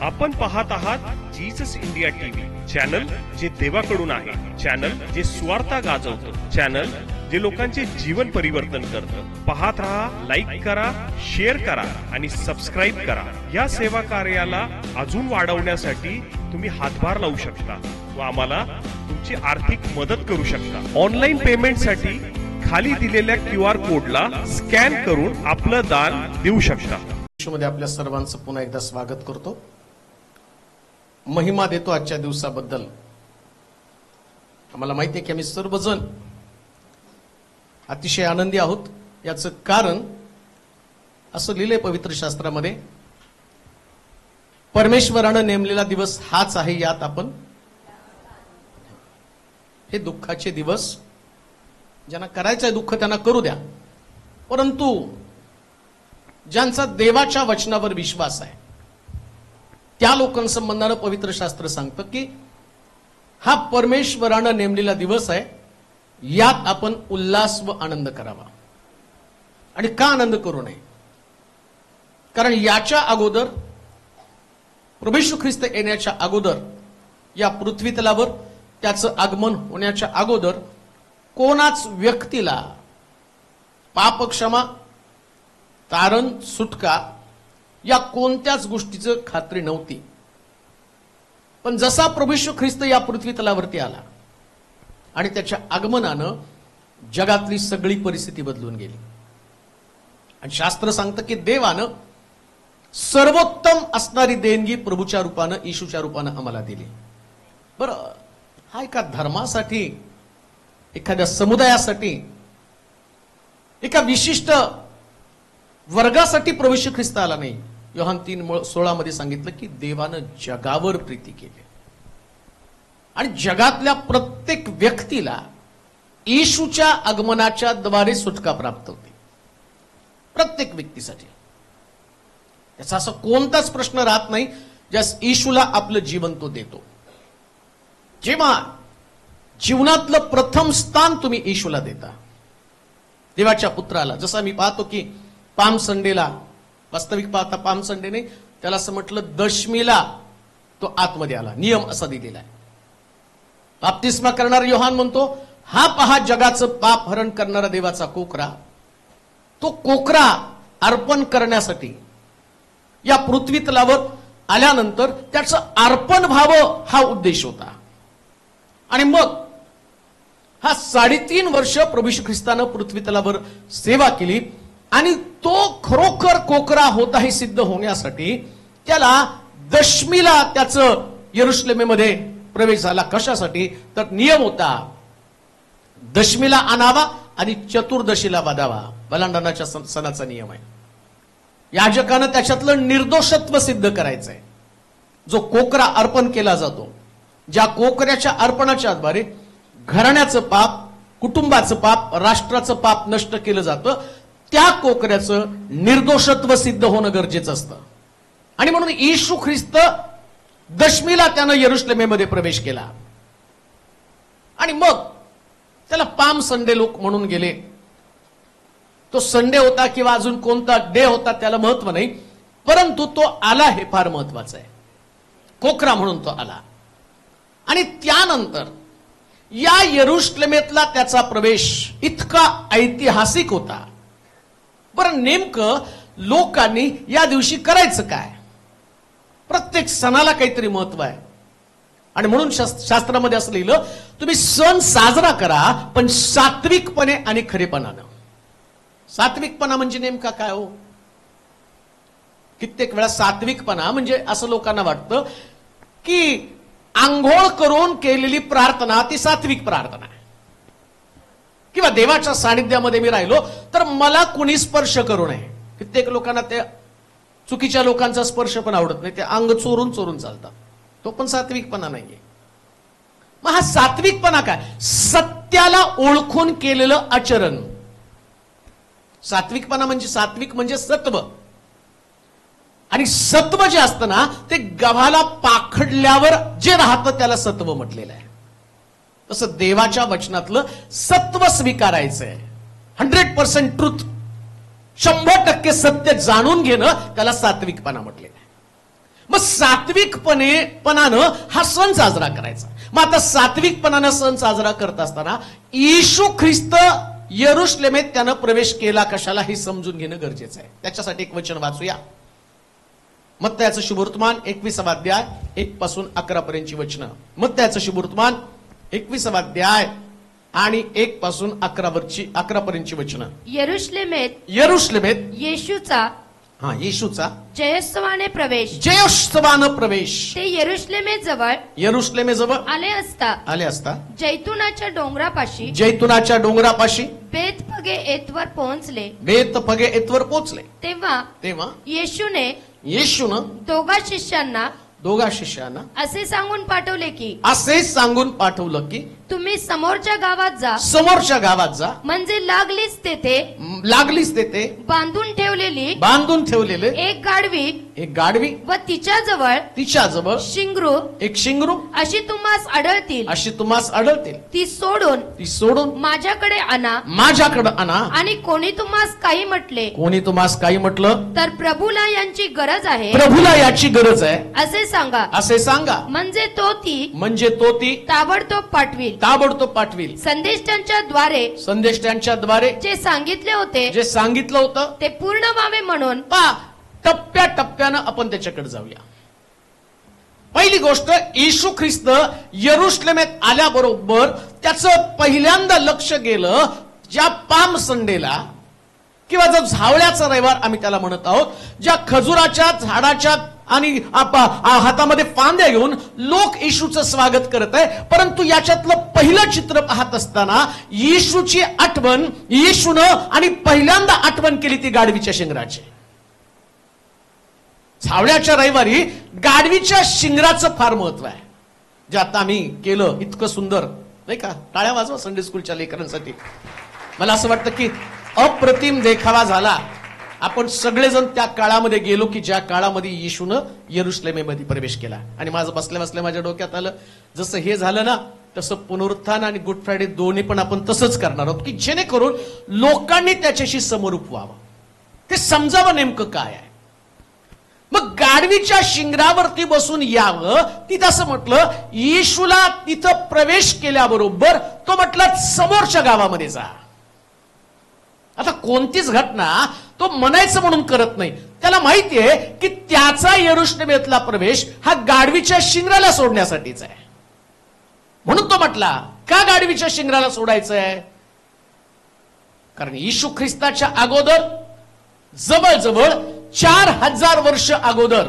आपण पाहत आहात जीसस इंडिया टीव्ही, चॅनल जे देवाकडून आहे, चॅनल जे स्वार्था गाजवतं, चॅनल जे लोकांचे जीवन परिवर्तन करतं। पाहत राहा, लाईक करा, शेअर करा आणि सबस्क्राईब करा। या सेवा कार्याला अजून वाढवण्यासाठी तुम्ही हातभार लावू शकता व आम्हाला तुमची आर्थिक मदत करू शकता। ऑनलाईन पेमेंटसाठी खाली दिलेल्या QR कोडला स्कॅन करून आपलं दान देऊ शकता। मध्ये आपल्या सर्वांचं पुन्हा एकदा स्वागत करतो। महिमा देतो आजच्या दिवसाबद्दल। आम्हाला माहिती आहे की आम्ही सर्वजण अतिशय आनंदी आहोत। याचं कारण असं लिहिलंय पवित्र शास्त्रामध्ये, परमेश्वरानं नेमलेला दिवस हाच आहे, यात आपण हे दुःखाचे दिवस ज्यांना करायचंय दुःख त्यांना करू द्या, परंतु ज्यांचा देवाच्या वचनावर विश्वास आहे त्या लोकांसंबंधानं पवित्र शास्त्र सांगतं की हा परमेश्वरानं नेमलेला दिवस आहे, यात आपण उल्हास व आनंद करावा। आणि का आनंद करू नये? कारण याच्या अगोदर प्रभू येशू ख्रिस्त येण्याच्या अगोदर, या पृथ्वी तलावर त्याचं आगमन होण्याच्या अगोदर कोणाच व्यक्तीला पापक्षमा, तारण, सुटका या कोणत्याच गोष्टीचं खात्री नव्हती। पण जसा प्रभू येशू ख्रिस्त या पृथ्वी तलावरती आला आणि त्याच्या आगमनानं जगातली सगळी परिस्थिती बदलून गेली। आणि शास्त्र सांगतं की देवानं सर्वोत्तम असणारी देणगी प्रभूच्या रूपानं, येशूच्या रूपानं आम्हाला दिली। बरं, हा एका धर्मासाठी, एखाद्या समुदायासाठी, एका विशिष्ट वर्गासाठी प्रभू येशू ख्रिस्त आला नाही। योहान 3:16 मध्ये सांगितलं की देवानं जगावर प्रीती केली आणि जगातल्या प्रत्येक व्यक्तीला येशूच्या आगमनाच्या द्वारे सुटका प्राप्त होते। प्रत्येक व्यक्तीसाठी याचा असा कोणताच प्रश्न राहत नाही ज्यास येशूला आपलं जीवन तो देतो। जेव्हा जीवनातलं प्रथम स्थान तुम्ही येशूला देता, देवाच्या पुत्राला, जसं मी पाहतो की पाम संडेला, वास्तविक पाहता पाम संडे नाही, त्याला असं म्हटलं दशमीला तो आतमध्ये आला, नियम असा दिलेला आहे। बाप्तिस्मा करणारा योहान म्हणतो, हा पहा जगाचं पाप हरण करणारा देवाचा कोकरा। तो कोकरा अर्पण करण्यासाठी या पृथ्वी तलावर आल्यानंतर त्याचं अर्पण व्हावं हा उद्देश होता। आणि मग हा 3.5 वर्ष प्रभू येशू ख्रिस्तानं पृथ्वी तलावर सेवा केली आणि तो खरोखर कोकरा होता हे सिद्ध होण्यासाठी त्याला दशमीला त्याचं यरुशलेमेमध्ये प्रवेश झाला। कशासाठी? तर नियम होता, दशमीला आणावा आणि चतुर्दशीला वादावा, बलांडनाच्या सणाचा नियम आहे। याजकानं त्याच्यातलं निर्दोषत्व सिद्ध करायचंय। जो कोकरा अर्पण केला जातो, ज्या कोकऱ्याच्या अर्पणाच्या द्वारे घराण्याचं पाप, कुटुंबाचं पाप, राष्ट्राचं पाप नष्ट केलं जातं, त्या कोकऱ्याचं निर्दोषत्व सिद्ध होणं गरजेचं असतं। आणि म्हणून येशू ख्रिस्त दशमीला त्यानं यरुशलेमेमध्ये प्रवेश केला आणि मग त्याला पाम संडे लोक म्हणून गेले। तो संडे होता किंवा अजून कोणता डे होता त्याला महत्व नाही, परंतु तो आला हे फार महत्वाचं आहे। कोकरा म्हणून तो आला आणि त्यानंतर या यरुशलेमेतला त्याचा प्रवेश इतका ऐतिहासिक होता। बरं, नेमकं लोकांनी या दिवशी करायचं काय? प्रत्येक सणाला काहीतरी महत्व आहे आणि म्हणून शास्त्रामध्ये असं लिहिलं, तुम्ही सण साजरा करा पण सात्विकपणे आणि खरेपणानं। सात्विकपणा म्हणजे नेमका काय हो? कित्येक वेळा सात्विकपणा म्हणजे असं लोकांना वाटतं की आंघोळ करून केलेली प्रार्थना ती सात्विक प्रार्थना आहे, किंवा देवाच्या सानिध्यामध्ये मी राहिलो तर मला कुणी स्पर्श करू नये। कित्येक लोकांना त्या चुकीच्या लोकांचा स्पर्श पण आवडत नाही, ते अंग चोरून चोरून चालतात, तो पण सात्विकपणा नाहीये। मग हा सात्विकपणा काय? सत्याला ओळखून केलेलं आचरण। सात्विकपणा म्हणजे, सात्विक म्हणजे सत्व, आणि सत्व जे असतं ना ते गव्हाला पाखडल्यावर जे राहतं त्याला सत्व म्हटलेलं आहे। तसं देवाच्या वचनातलं सत्व स्वीकारायचंय, 100% ट्रुथ, 100% सत्य जाणून घेणं, त्याला सात्विकपणा म्हटलेलं आहे। मग सात्विकपणानं हा सण साजरा करायचा. मग आता सात्विकपणानं सण साजरा करत असताना येशू ख्रिस्त यरुशलेमेत त्यानं प्रवेश केला कशाला हे समजून घेणं गरजेचं आहे. त्याच्यासाठी एक वचन वाचूया. मत्तयाचं शुभवर्तमान 21वा अध्याय 1 पासून 11 पर्यंतची वचनं. मत्तयाचं शुभवर्तमान 21वा अध्याय आणि 1 पासून 11 पर्यंतची वचनं. यरुशलेमेत येशूचा येशूचा जयोत्सवाने प्रवेश ते यरुशलेमेजवळ आले असता जैतुनाच्या डोंगरापाशी बेतफगे एतवर पोहोचले. तेव्हा येशूनं दोघा शिष्यांना असे सांगून पाठवलं की तुम्ही समोरच्या गावात जा म्हणजे लागलीच तेथे बांधून ठेवलेली एक गाढवी व तिच्याजवळ शिंगरू अशी तुम्हास आढळतील. ती सोडून माझ्याकडे आणा आणि कोणी तुम्हास काही म्हटलं तर प्रभूला यांची गरज आहे असे सांगा म्हणजे तो ती ताबडतोब पाठवील. संदेष्टांच्या द्वारे जे सांगितले होतं ते पूर्ण व्हावे म्हणून टप्प्याटप्प्यानं आपण त्याच्याकडे जाऊया. पहिली गोष्ट, येशू ख्रिस्त यरुशलेमेत आल्याबरोबर त्याचं पहिल्यांदा लक्ष गेलं ज्या पाम संडेला किंवा जो झावळ्याचा रविवार आम्ही त्याला म्हणत आहोत, ज्या खजुराच्या झाडाच्या आणि हातामध्ये फांद्या घेऊन लोक येशूचं स्वागत करत आहे. परंतु याच्यातलं पहिलं चित्र पाहत असताना येशूची आठवण येशूनं आणि पहिल्यांदा आठवण केली ती गाढवीच्या शिंगराची. झावळ्याच्या रविवारी गाढवीच्या शिंगराचं फार महत्व आहे, जे आता आम्ही केलं इतकं सुंदर नाही का. टाळ्या वाजवा संडे स्कूलच्या लेकरांसाठी. मला असं वाटतं की अप्रतिम देखावा झाला. आपण सगळेजण त्या काळामध्ये गेलो की ज्या काळामध्ये येशूनं यरुशलेमेमध्ये प्रवेश केला. आणि माझं बसल्या माझ्या डोक्यात आलं, जसं हे झालं ना तसं पुनरुत्थान आणि गुड फ्रायडे दोन्ही पण आपण तसंच करणार आहोत की जेणेकरून लोकांनी त्याच्याशी समरूप व्हावं, ते समजावं नेमकं काय आहे. मग गाढवीच्या शिंगरावरती बसून यावं, तिथं असं म्हटलं. येशूला तिथं प्रवेश केल्याबरोबर तो म्हटलं समोरच्या गावामध्ये जा. आता कोणतीच घटना तो म्हणायचं म्हणून करत नाही. त्याला माहितीये की त्याचा यरुशलेमेतला प्रवेश हा गाढवीच्या शिंगराला सोडण्यासाठीच आहे. म्हणून तो म्हटला का गाढवीच्या शिंगराला सोडायचं आहे? कारण येशू ख्रिस्ताच्या अगोदर जवळजवळ 4000 वर्ष अगोदर,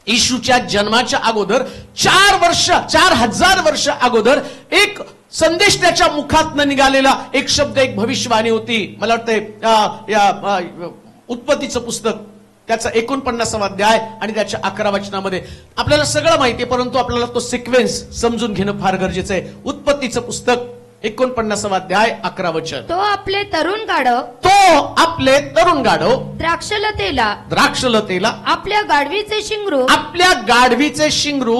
येशूच्या जन्माच्या अगोदर 4000 वर्ष अगोदर एक संदेश त्याच्या मुखातनं निघालेला एक शब्द, एक भविष्यवाणी होती. मला वाटतंय उत्पत्तीचं पुस्तक त्याचा 49वा अध्याय आणि त्याच्या 11 वचनामध्ये आपल्याला सगळं माहितीये, परंतु आपल्याला तो सिक्वेन्स समजून घेणं फार गरजेचं आहे. उत्पत्तीचं पुस्तक 49वा अध्याय 11 वचन. तो आपले तरुण गाढव द्राक्षलतेला आपल्या गाढवीचे शिंगरू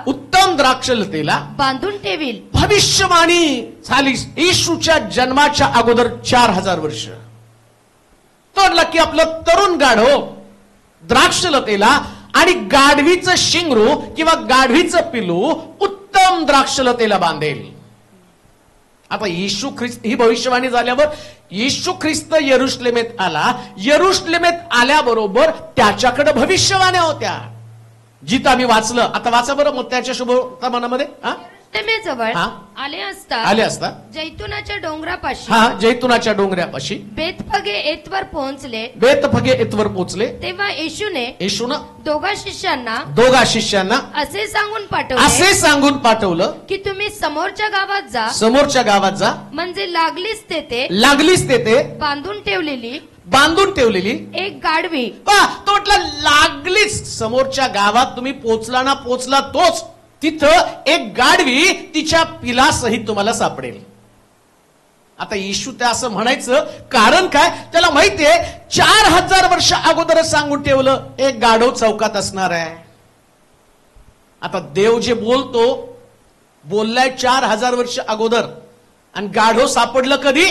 उत्तम द्राक्षलतेला बांधून ठेवील. भविष्यवाणी झाली येशूच्या जन्माच्या अगोदर 4000 वर्ष. तो म्हटला की आपलं तरुण गाढव द्राक्षलतेला आणि गाढवीचं शिंगरू किंवा गाढवीचं पिलू उत्तम द्राक्षलतेला बांधेल. आता येशू ख्रिस्त, ही भविष्यवाणी झाल्यावर येशू ख्रिस्त यरुशलेमेत आला. यरुशलेमेत आल्याबरोबर त्याच्याकडे भविष्यवाण्या होत्या, जिथं आम्ही वाचलं. आता वाचा बरं मग त्याच्या शुभवर्तमानामध्ये. जवळ आले असता जैतुनाच्या डोंगरापाशी बेतफगे एतवर पोहोचले. तेव्हा येशूने दोघा शिष्यांना असे सांगून पाठवलं की तुम्ही समोरच्या गावात जा म्हणजे लागलीच तेथे बांधून ठेवलेली एक गाढवी. तो म्हटलं लागलीच समोरच्या गावात तुम्ही पोचला तोच तिथं एक गाढवी तिच्या पिलासहित तुम्हाला सापडेल. आता येशू त्या असं म्हणायचं कारण काय? त्याला माहितीये 4000 वर्ष अगोदरच सांगून ठेवलं एक गाढव चौकात असणार आहे. आता देव जे बोललाय 4000 वर्ष अगोदर, आणि गाढव सापडलं कधी?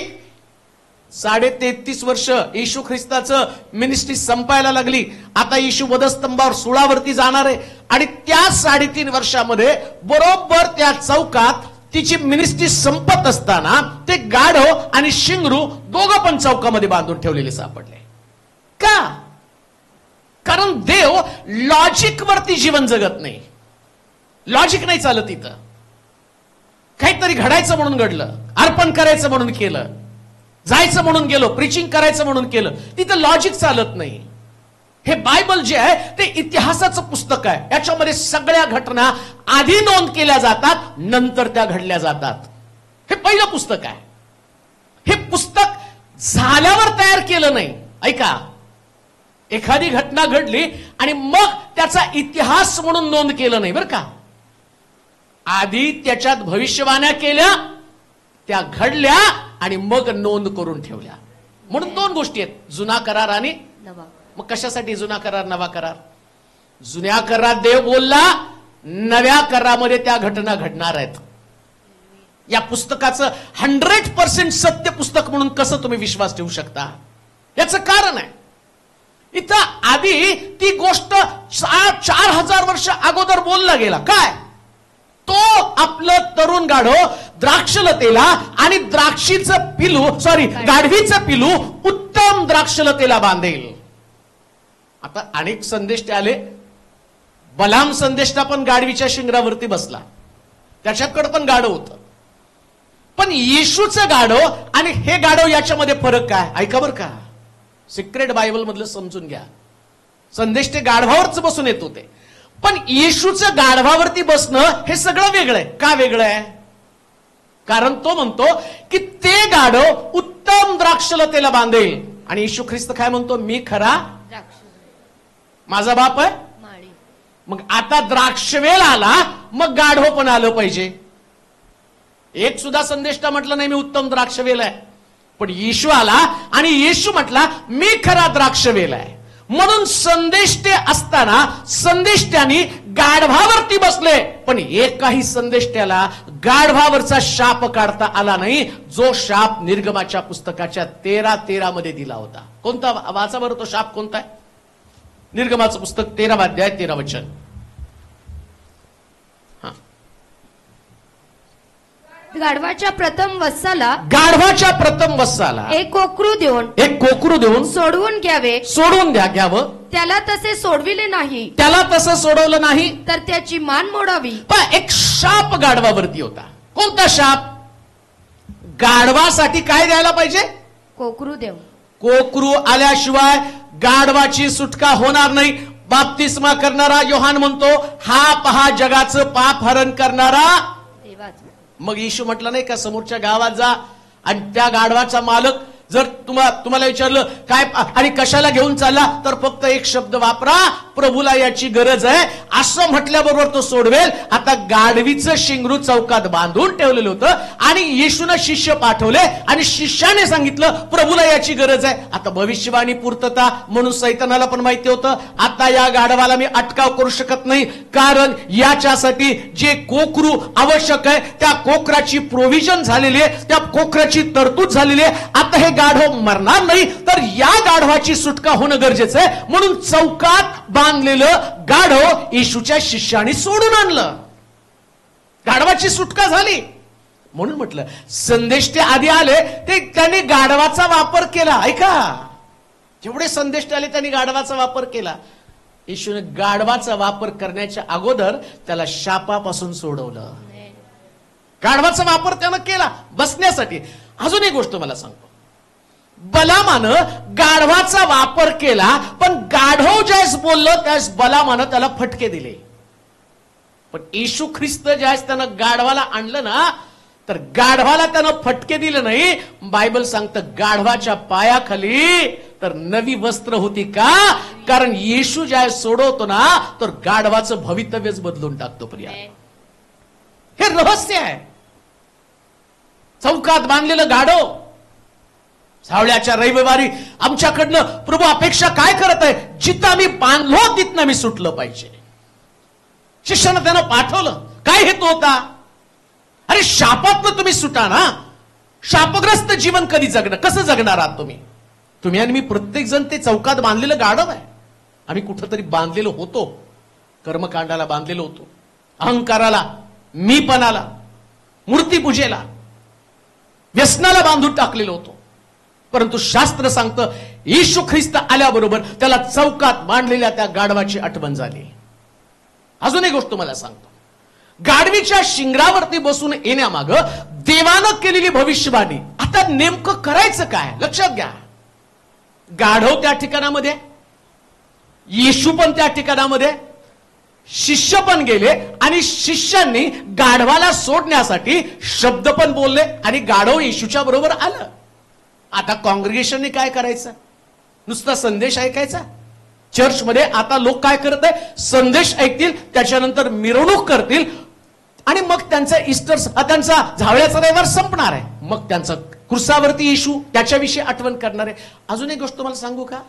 33.5 वर्ष येशू ख्रिस्ताचं मिनिस्ट्री संपायला लागली. आता येशू वधस्तंभावर सुळावरती जाणार आहे आणि त्या 3.5 वर्षामध्ये बरोबर त्या चौकात तिची मिनिस्ट्री संपत असताना ते गाढव आणि शिंगरू दोघं पण चौकामध्ये बांधून ठेवलेले सापडले. का? कारण देव लॉजिक वरती जीवन जगत नाही. लॉजिक नाही चालत इथं. काहीतरी घडायचं म्हणून घडलं, अर्पण करायचं म्हणून केलं, जायचं म्हणून गेलो, प्रीचिंग करायचं म्हणून केलं. तिथं लॉजिक चालत नाही. हे बायबल जे आहे ते इतिहासाचं पुस्तक आहे. याच्यामध्ये सगळ्या घटना आधी नोंद केल्या जातात, नंतर त्या घडल्या जातात. हे पहिलं पुस्तक आहे. हे पुस्तक झाल्यावर तयार केलं नाही. ऐका, एखादी घटना घडली आणि मग त्याचा इतिहास म्हणून नोंद केलं नाही बरं का. आधी त्याच्यात भविष्यवाण्या केल्या, त्या घडल्या आणि मग नोंद करून ठेवल्या. म्हणून 2 गोष्टी आहेत, जुना करार आणि नवा. मग कशासाठी जुना करार नवा करार? जुन्या करारात देव बोलला, नव्या करारामध्ये त्या घटना घडणार आहेत. या पुस्तकाचं 100% सत्य पुस्तक म्हणून कसं तुम्ही विश्वास ठेवू शकता? याचं कारण आहे, इथं आधी ती गोष्ट 4000 वर्ष अगोदर बोलला गेला. काय? तो आपलं तरुण गाढव द्राक्षलतेला आणि गाढवीचं पिलू उत्तम द्राक्षलतेला बांधेल. आता अनेक संदेष्टे आले. बलाम संदेष्टा पण गाढवीच्या शिंगरावरती बसला, त्याच्याकडे पण गाढव होतं. पण येशूचं गाढव आणि हे गाढव याच्यामध्ये फरक काय? ऐका बरं का, सिक्रेट बायबल मधलं समजून घ्या. संदेष्टे गाढवावरच बसून येत होते, पण येशूचं गाढवावरती बसणं हे सगळं वेगळं आहे. का वेगळं आहे? कारण तो म्हणतो की ते गाढव उत्तम द्राक्षलतेला बांधेल. आणि येशू ख्रिस्त काय म्हणतो? मी खरा द्राक्ष माझा बाप आहे माळी. मग आता द्राक्षवेल आला, मग गाढव पण आलं पाहिजे. एक सुद्धा संदेष्टा म्हटलं नाही मी उत्तम द्राक्षवेल आहे. पण येशू आला आणि येशू म्हटला मी खरा द्राक्षवेल आहे. म्हणून संदेष्टे असताना संदेष्ट्यांनी गाढवावरती बसले, पण एकाही संदेष्ट्याला गाढवावरचा शाप काढता आला नाही, जो शाप निर्गमाच्या पुस्तकाच्या 13:13 मध्ये दिला होता. कोणता? वाचा बरं तो शाप कोणता आहे? निर्गमाचं पुस्तक 13 अध्याय 13 वचन. गाढवाच्या प्रथम वत्साला एक कोकरू देऊन सोडवून घ्यावं. त्याला तसे सोडविले नाही, त्याला तसं सोडवलं नाही तर त्याची मान मोडावी. पण एक शाप गाढवावरती होता. कोणता शाप? गाढवासाठी काय द्यायला पाहिजे? कोकरू देव. कोकरू आल्याशिवाय गाढवाची सुटका होणार नाही. बाप्तिस्मा करणारा योहान म्हणतो, हा पहा जगाचं पाप हरण करणारा देवाचा. मग येशू म्हटलं नाही का, समोरच्या गावात जा आणि त्या गाढवाचा मालक जर तुम्हाला विचारलं काय आणि कशाला घेऊन चालला, तर फक्त एक शब्द वापरा, प्रभूला याची गरज आहे, असं म्हटल्याबरोबर तो सोडवेल. आता गाढवीचं शिंगरू चौकात बांधून ठेवलेलं होतं आणि येशूने शिष्य पाठवले आणि शिष्याने सांगितलं प्रभूला याची गरज आहे. आता भविष्यवाणी पूर्तता म्हणून सैतानाला पण माहिती होतं, आता या गाढवाला मी अटकाव करू शकत नाही, कारण याच्यासाठी जे कोकरू आवश्यक आहे त्या कोकराची प्रोव्हिजन झालेली आहे, त्या कोकराची तरतूद झालेली आहे. आता हे गाढव मरणार नाही, तर या गाढवाची सुटका होणं गरजेचं आहे. म्हणून चौकात बांधलेलं गाढव येशूच्या शिष्याने सोडून आणलं. गाढवाची सुटका झाली. म्हणून म्हटलं संदेष्टे आधी आले ते त्यांनी गाढवाचा वापर केला. ऐका, जेवढे संदेष्टे आले त्यांनी गाढवाचा वापर केला. येशूने गाढवाचा वापर करण्याच्या अगोदर त्याला शापापासून सोडवलं. गाढवाचा वापर त्यानं केला बसण्यासाठी. अजून एक गोष्ट मला सांगतो, बलामानं गाढवाचा वापर केला, पण गाढव ज्यावेळेस बोललं त्यावेळेस बलामानं त्याला फटके दिले. पण येशू ख्रिस्त ज्यावेळेस त्यानं गाढवाला आणलं ना, तर गाढवाला त्यानं फटके दिले नाही. बायबल सांगतं गाढवाच्या पायाखाली तर नवी वस्त्र होती. का? कारण येशू ज्यावेळेस सोडवतो ना, तर गाढवाचं भवितव्यच बदलून टाकतो. प्रिया, हे रहस्य आहे. चौकात बांधलेलं गाढव सावळ्याच्या रविवारी आमच्याकडनं प्रभू अपेक्षा काय करत आहे? जिथं आम्ही बांधलो तिथनं आम्ही सुटलं पाहिजे. शिष्यानं त्यानं पाठवलं. काय हेतू होता? अरे शापातनं तुम्ही सुटा ना. शापग्रस्त जीवन कधी जगणार, कसं जगणार आहात तुम्ही? तुम्ही आणि मी प्रत्येक जण ते चौकात बांधलेलं गाढव आहे. आम्ही कुठंतरी बांधलेलो होतो, कर्मकांडाला बांधलेलो होतो, अहंकाराला, मीपणाला, मूर्तीपूजेला, व्यसनाला बांधून टाकलेलो होतो. परंतु शास्त्र सांगतं येशू ख्रिस्त आल्याबरोबर त्याला चौकात बांधलेल्या त्या गाढवाची आठवण झाली. अजून एक गोष्ट मला सांगतो, गाढवीच्या शिंगरावरती बसून येण्यामाग देवानं केलेली भविष्यवाणी. आता नेमकं करायचं काय लक्षात घ्या. गाढव त्या ठिकाणामध्ये, येशू पण त्या ठिकाणामध्ये, शिष्य पण गेले आणि शिष्यांनी गाढवाला सोडण्यासाठी शब्द पण बोलले आणि गाढव येशूच्या बरोबर आलं. आता कॉंग्रिगेशनने काय करायचं? नुसता संदेश ऐकायचा? चर्चमध्ये आता लोक काय करत आहे, संदेश ऐकतील, त्याच्यानंतर मिरवणूक करतील आणि मग त्यांचा ईस्टर, त्यांचा झावळ्याचा रविवार संपणार आहे. मग त्यांचा क्रुसावरती येशू, त्याच्याविषयी आठवण करणार आहे. अजून एक गोष्ट तुम्हाला सांगू का?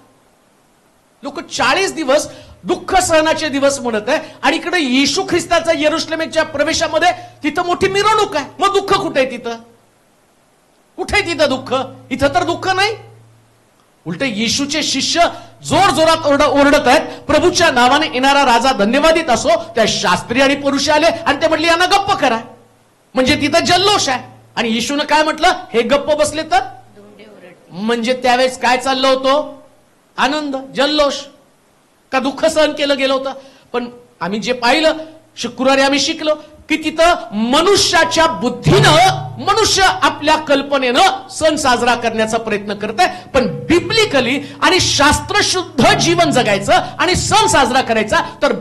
लोक 40 दिवस दुःख सहनाचे दिवस म्हणत आहे आणि इकडे येशू ख्रिस्ताचा यरुशलेमच्या प्रवेशामध्ये तिथं मोठी मिरवणूक आहे. मग दुःख कुठे आहे तिथं? कुठे तिथं दुःख? इथं तर दुःख नाही. उलट येशूचे शिष्य जोर जोरात ओरडत आहेत, प्रभूच्या नावाने येणारा राजा धन्यवादित असो. त्या शास्त्री आणि पुरुष आले आणि ते म्हटले यांना गप्प करा. म्हणजे तिथं जल्लोष आहे. आणि येशूनं काय म्हटलं? हे गप्प बसले तर. म्हणजे त्यावेळेस काय चाललं होतं? आनंद, जल्लोष, का दुःख सहन केलं गेलं होतं? पण आम्ही जे पाहिलं शुक्रवारी, आम्ही शिकलो की तिथं मनुष्याच्या बुद्धीनं, मनुष्य आपल्या कल्पनेनं सण साजरा करण्याचा प्रयत्न करत आहे. पण बिब्लिकली आणि शास्त्रशुद्ध जीवन जगायचं आणि सण साजरा करायचा तर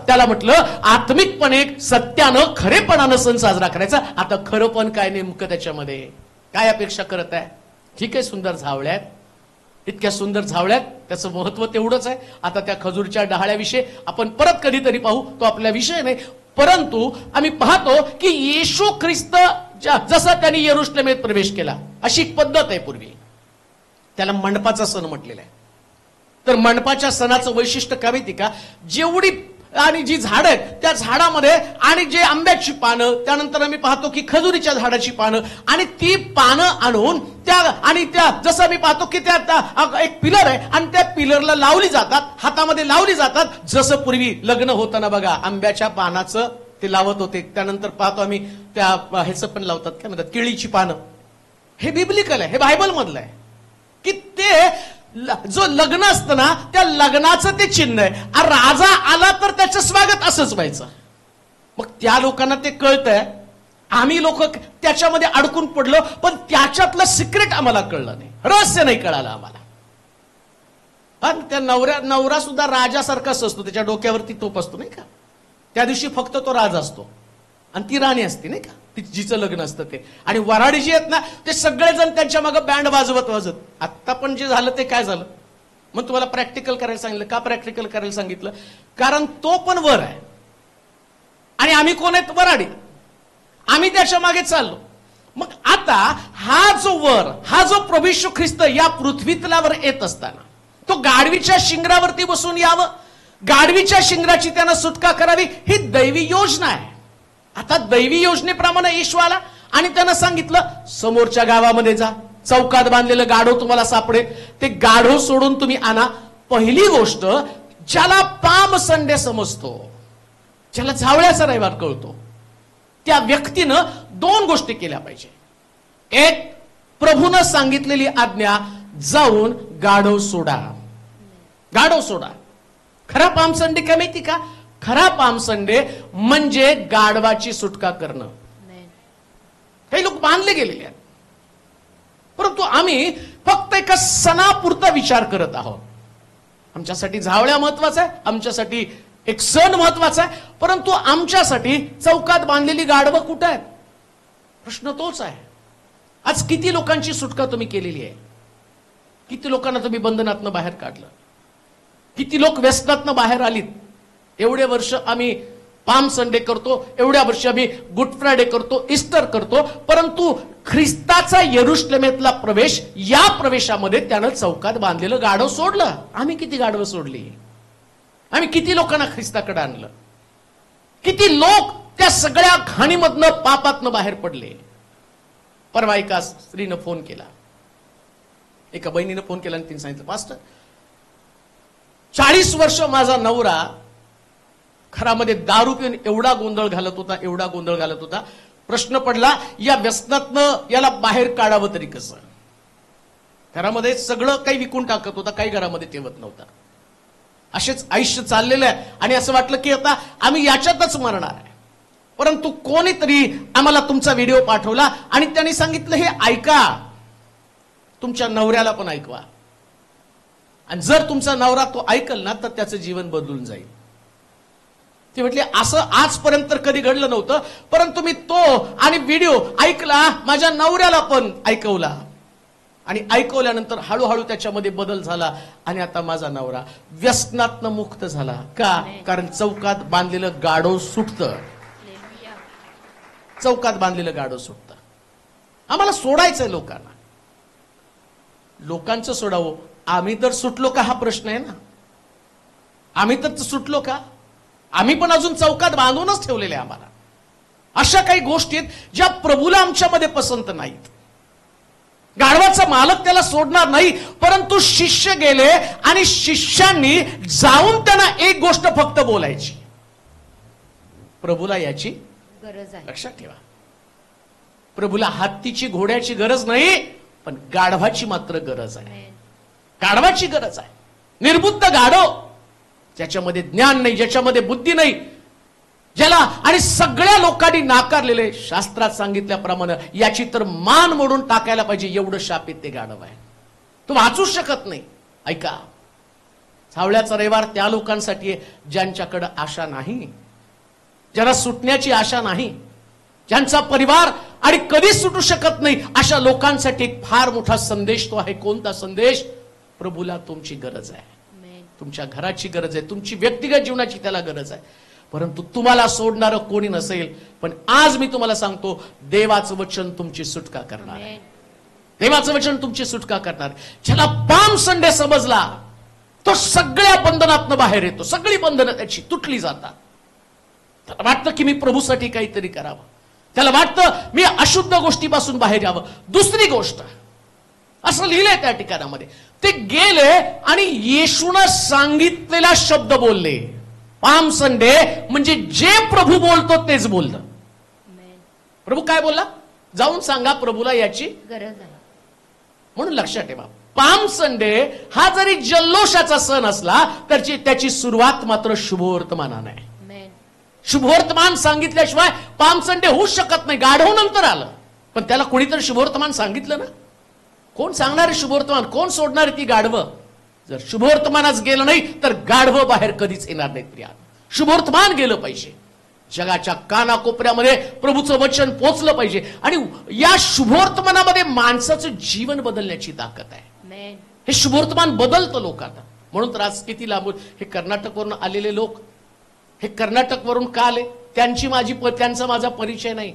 त्याला म्हटलं आत्मिकपणे, सत्यानं, खरेपणानं सण साजरा करायचा. आता खरं पण काय नेमकं त्याच्यामध्ये काय अपेक्षा करत आहे? ठीक आहे, सुंदर झावळ्यात, इतक्या सुंदर झावळ्यात, त्याचं महत्व तेवढंच आहे. आता त्या खजूरच्या डहाळ्याविषयी आपण परत कधीतरी पाहू, तो आपला विषय नाही. परंतु आम्ही पाहतो की येशू ख्रिस्त जसा त्यांनी यरुशलेमेत प्रवेश केला, अशी एक पद्धत आहे पूर्वी. त्याला मंडपाचा सण म्हटलेला आहे. तर मंडपाच्या सणाचं वैशिष्ट्य काय माहिती का? जेवढी आणि जी झाडं आहेत त्या झाडामध्ये आणि जे आंब्याची पानं, त्यानंतर आम्ही पाहतो की खजुरीच्या झाडाची पानं, आणि ती पानं आणून त्या, आणि त्या जसं आम्ही पाहतो की त्या एक पिलर आहे आणि त्या पिलरला लावली जातात, हातामध्ये लावली जातात. जसं पूर्वी लग्न होताना बघा आंब्याच्या पानाचं ते लावत होते. त्यानंतर पाहतो आम्ही त्या ह्याचं पण लावतात, काय म्हणतात, केळीची पानं. हे बिब्लिकल आहे, हे बायबल मधलं आहे की ते जो लग्न असतं ना त्या लग्नाचं ते चिन्ह आहे. राजा आला तर त्याचं स्वागत असंच व्हायचं. मग त्या लोकांना ते कळतंय, आम्ही लोक त्याच्यामध्ये अडकून पडलो, पण त्याच्यातलं सिक्रेट आम्हाला कळलं नाही, रहस्य नाही कळालं आम्हाला. आणि त्या नवरा सुद्धा राजासारखाच असतो, त्याच्या डोक्यावरती तोप असतो नाही का. त्या दिवशी फक्त तो राजा असतो आणि ती राणी असते नाही का, जिचं लग्न असतं ते. आणि वराडी जी आहेत ना ते सगळेजण त्यांच्या मागे बँड वाजवत वाजत. आता पण जे झालं ते काय झालं? मग तुम्हाला प्रॅक्टिकल करायला सांगितलं. का प्रॅक्टिकल करायला सांगितलं? कारण तो पण वर आहे आणि आम्ही कोण आहेत? वराडी. आम्ही त्याच्या मागे चाललो. मग आता हा जो वर, हा जो प्रभू येशू ख्रिस्त या पृथ्वीतलावर येत असताना तो गाढवीच्या शिंगरावरती बसून यावं, गाढवीच्या शिंगराची त्यानं सुटका करावी, ही दैवी योजना आहे. आता दैवी योजनेप्रमाणे येशू आला आणि त्यानं सांगितलं समोरच्या गावामध्ये जा, चौकात बांधलेलं गाढव तुम्हाला सापडेल, ते गाढव सोडून तुम्ही आणा. पहिली गोष्ट, ज्याला पाम संडे समजतो, ज्याला झावळ्याचा रविवार कळतो, त्या व्यक्तीनं 2 गोष्टी केल्या पाहिजे. एक, प्रभूनं सांगितलेली आज्ञा, जाऊन गाढव सोडा. गाढव सोडा. खरा पाम संडे काय माहिती का? खरा पाम संडे म्हणजे गाढवाची सुटका करणं. काही लोक बांधले गेलेले आहेत, परंतु आम्ही फक्त एका सणापुरता विचार करत आहोत. आमच्यासाठी झावळ्या महत्वाचा आहे, आमच्यासाठी एक सण महत्वाचा आहे, परंतु आमच्यासाठी चौकात बांधलेली गाढवं कुठं आहेत? प्रश्न तोच आहे. आज किती लोकांची सुटका तुम्ही केलेली आहे? किती लोकांना तुम्ही बंधनातनं बाहेर काढलं? किती लोक व्यसनातनं बाहेर आलीत? एवढे वर्ष आम्ही पाम संडे करतो, एवढ्या वर्ष आम्ही गुड फ्रायडे करतो, ईस्टर करतो, परंतु ख्रिस्ताचा यरुशलेमेतला प्रवेश, या प्रवेशामध्ये त्यानं चौकात बांधलेलं गाढव सोडलं. आम्ही किती गाढवं सोडली? आम्ही किती लोकांना ख्रिस्ताकडे आणलं? किती लोक त्या सगळ्या घाणीमधनं, पापातनं बाहेर पडले? परवा एका स्त्रीनं फोन केला, एका बहिणीनं फोन केला आणि तिने सांगितलं, पास्टर 40 वर्ष माझा नवरा घरामध्ये दारू पिऊन एवढा गोंधळ घालत होता, प्रश्न पडला या व्यसनातनं याला बाहेर काढावं तरी कसं. घरामध्ये सगळं काही विकून टाकत होता, काही घरामध्ये ठेवत नव्हता. असेच आयुष्य चाललेलं आहे आणि असं वाटलं की आता आम्ही याच्यातच मरणार आहे. परंतु कोणीतरी आम्हाला तुमचा व्हिडिओ पाठवला आणि त्यांनी सांगितलं हे ऐका, तुमच्या नवऱ्याला पण ऐकवा, आणि जर तुमचा नवरा तो ऐकल ना तर त्याचं जीवन बदलून जाईल. ते म्हटले असं आजपर्यंत कधी घडलं नव्हतं, परंतु मी तो आणि व्हिडिओ ऐकला, माझ्या नवऱ्याला पण ऐकवला आणि ऐकवल्यानंतर हळूहळू त्याच्यामध्ये बदल झाला आणि आता माझा नवरा व्यसनातनं मुक्त झाला. का? कारण चौकात बांधलेलं गाढव सुटतं. चौकात बांधलेलं गाढव सुटतं. आम्हाला सोडायचंय लोकांना. लोकांचं सोडावं, आम्ही तर सुटलो का हा प्रश्न आहे ना. आम्ही तर सुटलो का? आम्ही पण अजून चौकात बांधूनच ठेवलेले आहे. आम्हाला अशा काही गोष्टी आहेत ज्या प्रभूला आमच्यामध्ये पसंत नाहीत. गाढवाचा मालक त्याला सोडणार नाही, परंतु शिष्य गेले आणि शिष्यांनी जाऊन त्यांना एक गोष्ट फक्त बोलायची, प्रभूला याची गरज आहे. लक्षात ठेवा, प्रभूला हत्तीची घोड्याची गरज नाही, पण गाढवाची मात्र गरज आहे. गाढवाची गरज आहे. निर्बुद्ध गाढव, ज्याच्यामध्ये ज्ञान नाही, ज्याच्यामध्ये बुद्धी नाही, ज्याला आणि सगळ्या लोकांनी नाकारलेले, शास्त्रात सांगितल्याप्रमाणे याची तर मान मोडून टाकायला पाहिजे एवढं शापित ते गाढव आहे. तो वाचूच शकत नाही. ऐका, सावळ्याचा रविवार त्या लोकांसाठी आहे ज्यांच्याकडे आशा नाही, ज्यांना सुटण्याची आशा नाही, ज्यांचा परिवार आणि कधीच सुटू शकत नाही, अशा लोकांसाठी एक फार मोठा संदेश तो आहे. कोणता संदेश? प्रभूला तुमची गरज आहे, तुमच्या घराची गरज आहे, तुमची व्यक्तिगत जीवनाची त्याला गरज आहे. परंतु तुम्हाला सोडणारं कोणी नसेल. पण आज मी तुम्हाला सांगतो, देवाचं वचन तुमची सुटका करणार आहे. देवाचं वचन तुमची सुटका करणार. ज्याला पाम संडे समजला तो सगळ्या बंधनातनं बाहेर येतो. सगळी बंधनं त्याची तुटली जातात. त्याला वाटतं की मी प्रभूसाठी काहीतरी करावं, त्याला वाटतं मी अशुद्ध गोष्टीपासून बाहेर यावं. दुसरी गोष्ट असं लिहिलंय त्या ठिकाणामध्ये, ते गेले आणि येशूनं सांगितलेला शब्द बोलले. पाम संडे म्हणजे जे प्रभू बोलतो तेच बोललं. प्रभू काय बोलला? जाऊन सांगा प्रभूला याची गरज आहे. म्हणून लक्षात ठेवा, पाम संडे हा जरी जल्लोषाचा सण असला तर त्याची सुरुवात मात्र शुभवर्तमानाने आहे. शुभवर्तमान सांगितल्याशिवाय पाम संडे होऊच शकत नाही. गाढव नंतर आलं, पण त्याला कोणीतरी शुभवर्तमान सांगितलं ना. कोण सांगणार आहे शुभवर्तमान? कोण सोडणार ती गाढवं? जर शुभवर्तमानच गेलं नाही तर गाढवं बाहेर कधीच येणार नाहीत. प्रिया, शुभवर्तमान गेलं पाहिजे. जगाच्या कानाकोपऱ्यामध्ये प्रभूचं वचन पोचलं पाहिजे आणि या शुभवर्तमानामध्ये माणसाचं जीवन बदलण्याची ताकद आहे. हे शुभवर्तमान बदलतं लोकांना. म्हणून तर आज किती लांबून हे कर्नाटकवरून आलेले लोक, हे कर्नाटकवरून का आले? त्यांचा माझा परिचय नाही,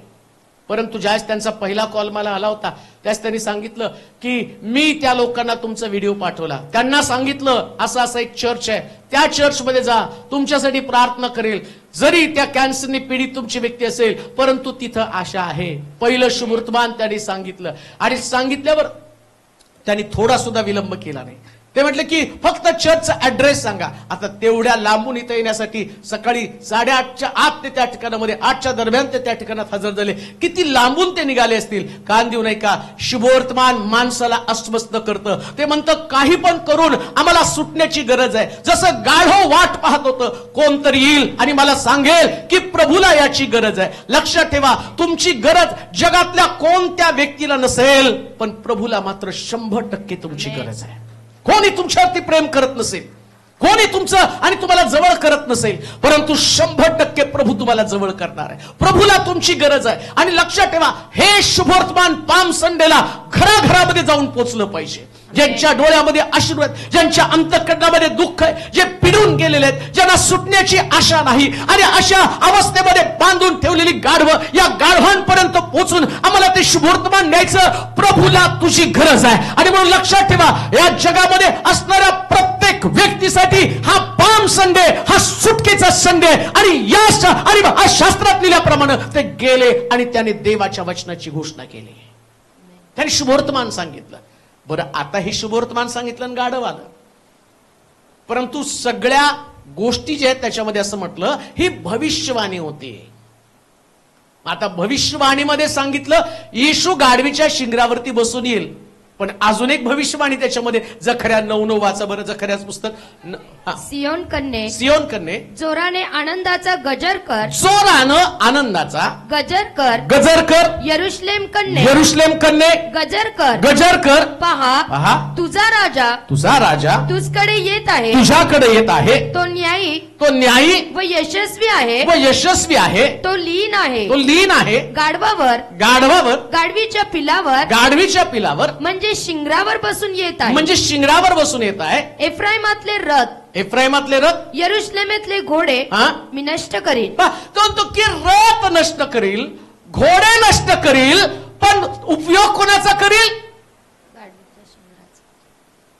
परंतु ज्यावेळेस त्यांचा पहिला कॉल मला आला होता त्यावेळेस त्यांनी सांगितलं की मी त्या लोकांना तुमचा व्हिडिओ पाठवला. त्यांना सांगितलं असं एक चर्च आहे, त्या चर्चमध्ये जा, तुमच्यासाठी प्रार्थना करेल. जरी त्या कॅन्सरने पीडित तुमची व्यक्ती असेल, परंतु तिथं आशा आहे. पहिलं शुभवर्तमान त्यांनी सांगितलं आणि सांगितल्यावर त्यांनी थोडा सुद्धा विलंब केला नाही. ते म्हटले की फक्त चर्चचा ऍड्रेस सांगा. आता तेवढ्या लांबून इथं येण्यासाठी सकाळी 8:30च्या आत ते त्या ठिकाणामध्ये 8च्या दरम्यान ते त्या ठिकाणात हजर झाले. किती लांबून ते निघाले असतील. कान देऊ नये का? शुभवर्तमान माणसाला अस्वस्थ करतं. ते म्हणतं काही पण करून आम्हाला सुटण्याची गरज आहे. जसं गाढव वाट पाहत होतं, कोणतरी येईल आणि मला सांगेल की प्रभूला याची गरज आहे. लक्षात ठेवा, तुमची गरज जगातल्या कोणत्या व्यक्तीला नसेल, पण प्रभूला मात्र 100% तुमची गरज आहे. कोणी तुमच्यावरती प्रेम करत नसेल, कोणी तुमचं आणि तुम्हाला जवळ करत नसेल, परंतु 100% प्रभू तुम्हाला जवळ करणार आहे. प्रभूला तुमची गरज आहे. आणि लक्षात ठेवा, हे शुभवर्तमान पाम संडेला घराघरामध्ये जाऊन पोचलं पाहिजे. ज्यांच्या डोळ्यामध्ये अश्रू आहेत, ज्यांच्या अंतःकरणामध्ये दुःख आहे, जे पिडून गेलेले आहेत, ज्यांना सुटण्याची आशा नाही आणि अशा अवस्थेमध्ये बांधून ठेवलेली गाढवं, या गाढवांपर्यंत पोहोचून आम्हाला ते शुभवर्तमान न्यायचं. प्रभूला तुझी गरज आहे. आणि म्हणून लक्षात ठेवा, या जगामध्ये असणाऱ्या प्रत्येक व्यक्तीसाठी हा पाम संडे हा सुटकेचा संडे आणि या शास्त्रात लिहिल्याप्रमाणे ते गेले आणि त्याने देवाच्या वचनाची घोषणा केली. त्याने शुभवर्तमान सांगितलं. बरं, आता हे शुभवर्तमान सांगितलं आणि गाढव आलं, परंतु सगळ्या गोष्टी ज्या आहेत त्याच्यामध्ये असं म्हटलं ही भविष्यवाणी होती. आता भविष्यवाणीमध्ये सांगितलं येशू गाढवीच्या शिंगरावरती बसून येईल, पण अजून एक भविष्यवाणी त्याच्यामध्ये जखऱ्या 9:9 वाचा बरं. जखऱ्याचं पुस्तक सियोन कन्ये, सियोन कन्ये जोराने आनंदाचा गजर कर, जोरानं आनंदाचा गजर कर, गजर कर. यरुशलेम कन्ये, यरुशलेम कन्ये गजर कर, गजर कर. पहा पहा तुझा राजा तुझा राजा तुझकडे येत आहे, तुझ्याकडे येत आहे. तो न्यायी तो न्यायी व यशस्वी आहे, व यशस्वी आहे. तो लीन आहे, तो लीन आहे. गाढवावर, गाढवावर, गाढवीच्या पिलावर, गाढवीच्या पिलावर म्हणजे शिंगरावर बसून येत आहे. म्हणजे शिंगरावर बसून येत आहे. एफ्राईमातले रथ, एफ्राईमातले रथ, यरुशलेमेतले घोडे हा? मी नष्ट करीन. तो की रथ नष्ट करील, घोडे नष्ट करील, पण उपयोग कोणाचा करील?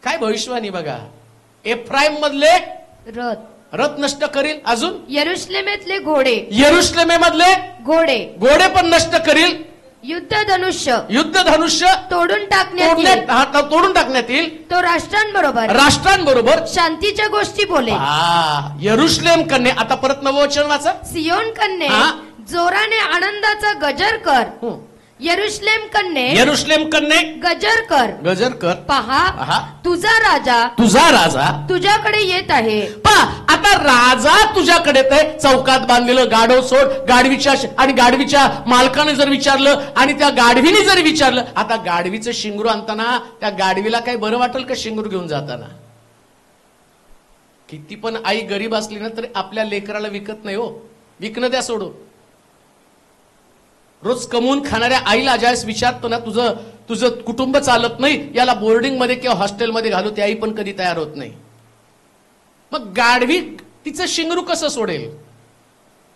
काय भविष्यवाणी बघा. एफ्राईम मधले रथ, रथ नष्ट करील, अजून यरुशलेमेतले घोडे, यरुशलेमेमधले घोडे घोडे पण नष्ट करील, युद्ध धनुष्य युद्ध धनुष्य तोडून टाकण्यात येईल. तोडून टाकण्यात येईल. तो राष्ट्रांबरोबर राष्ट्रांबरोबर शांतीच्या गोष्टी बोले. यरुशलेम कन्ये. आता परत नववचन वाचा. सियोन कन्ये, हा? जोराने आनंदाचा गजर कर, यरुशलेम कन्ये, यरुशलेम कन्ये गजर कर. गजर कर. पहा पहा तुझा राजा तुझा राजा तुझ्याकडे येत आहे. पहा आता राजा तुझ्याकडे येत आहे. चौकात बांधलेलं गाढव सोड. गाढवीच्या आणि गाढवीच्या मालकाने जर विचारलं आणि त्या गाढवीने जर विचारलं, आता गाढवीचं शिंगरू आणताना त्या गाढवीला काही बरं वाटेल का शिंगरू घेऊन जाताना? किती पण आई गरीब असली ना तरी आपल्या लेकराला विकत नाही हो. विकणं द्या सोडू. रोज कमवून खाणाऱ्या आईला ज्यावेळेस विचारतो ना तुझं कुटुंब चालत नाही, याला बोर्डिंग मध्ये किंवा हॉस्टेलमध्ये घालू, ती आई पण कधी तयार होत नाही. मग गाढवी तिचं शिंगरू कसं सोडेल?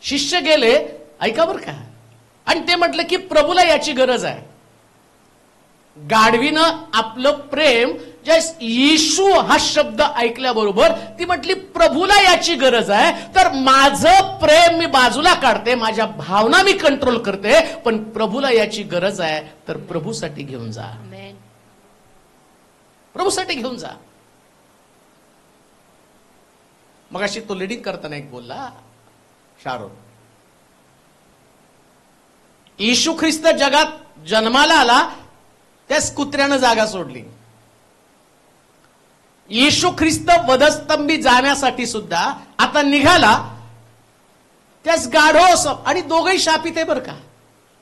शिष्य गेले, ऐका बरं का, आणि ते म्हटलं की प्रभूला याची गरज आहे. गाढवीनं आपलं प्रेम येशू हा शब्द ऐकल्याबरोबर ती म्हटली प्रभूला याची गरज आहे, तर माझं प्रेम मी बाजूला काढते, माझ्या भावना मी कंट्रोल करते, पण प्रभूला याची गरज आहे तर प्रभूसाठी घेऊन जा. प्रभूसाठी घेऊन जा. मगाशी तो लिडिंग करताना एक बोलला शारोन, येशू ख्रिस्त जगात जन्माला आला त्याच कुत्र्यानं जागा सोडली. येशू ख्रिस्त वधस्तंभी जाण्यासाठी सुद्धा आता निघाला त्याच गाढव, आणि दोघही शापित आहे बरं का.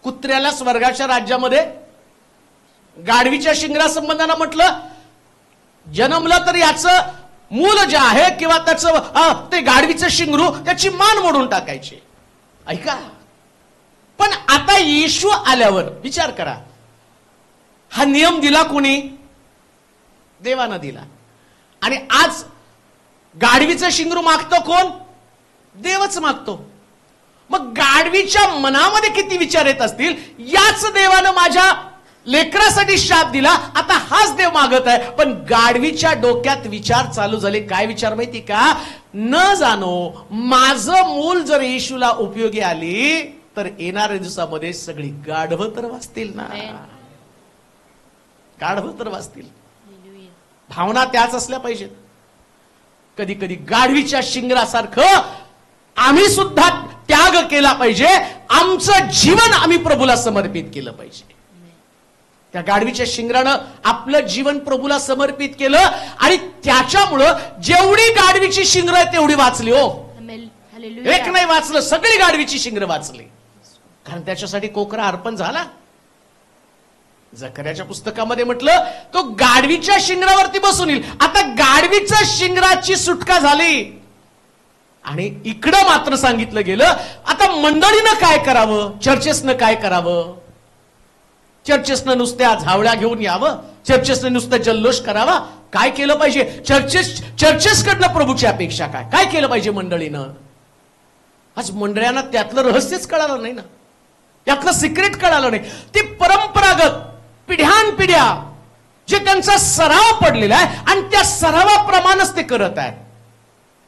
कुत्र्याला स्वर्गाच्या राज्यामध्ये, गाढवीच्या शिंगरा संबंधानं म्हटलं जन्मलं तर याचं मूल जे आहे किंवा त्याचं ते गाढवीचं शिंगरू त्याची मान मोडून टाकायची. ऐका, पण आता येशू आल्यावर विचार करा, हा नियम दिला कोणी? देवानं दिला. आणि आज गाढवीचं शिंगरू मागतो कोण? देवच मागतो. मग गाढवीच्या मनामध्ये किती विचार येत असतील, याच देवानं माझ्या लेकरासाठी शाप दिला, आता हाच देव मागत आहे. पण गाढवीच्या डोक्यात विचार चालू झाले. काय विचार माहिती का? न जाणो माझं मूल जर येशूला उपयोगी आली तर येणाऱ्या दिवसामध्ये सगळी गाढव तर वाचतील ना. गाढव तर वाचतील. भावना त्याच असल्या पाहिजेत. कधी कधी गाढवीच्या शिंगरासारखं आम्ही सुद्धा त्याग केला पाहिजे. आमचं जीवन आम्ही प्रभूला समर्पित केलं पाहिजे. त्या गाढवीच्या शिंगरानं आपलं जीवन प्रभूला समर्पित केलं आणि त्याच्यामुळं जेवढी गाढवीची शिंगर आहे तेवढी वाचली हो. एक नाही वाचलं, सगळी गाढवीची शिंगर वाचली. कारण त्याच्यासाठी कोकरा अर्पण झाला. जकर्याच्या पुस्तकामध्ये म्हटलं तो गाढवीच्या शिंगरावरती बसून येईल. आता गाढवीच्या शिंगराची सुटका झाली आणि इकडं मात्र सांगितलं गेलं आता मंडळीनं काय करावं, चर्चेसनं काय करावं. चर्चेसनं नुसत्या झावळ्या घेऊन यावं, चर्चेसनं नुसतं जल्लोष करावा. काय केलं पाहिजे? चर्चेसकडनं प्रभूची अपेक्षा काय काय केलं पाहिजे मंडळीनं? आज मंडळ्यांना त्यातलं रहस्यच कळालं नाही ना, त्यातलं सिक्रेट कळालं नाही. ते परंपरागत पिढ्यानपिढ्या जे त्यांचा सराव पडलेला आहे आणि त्या सरावाप्रमाणेच ते करत आहेत.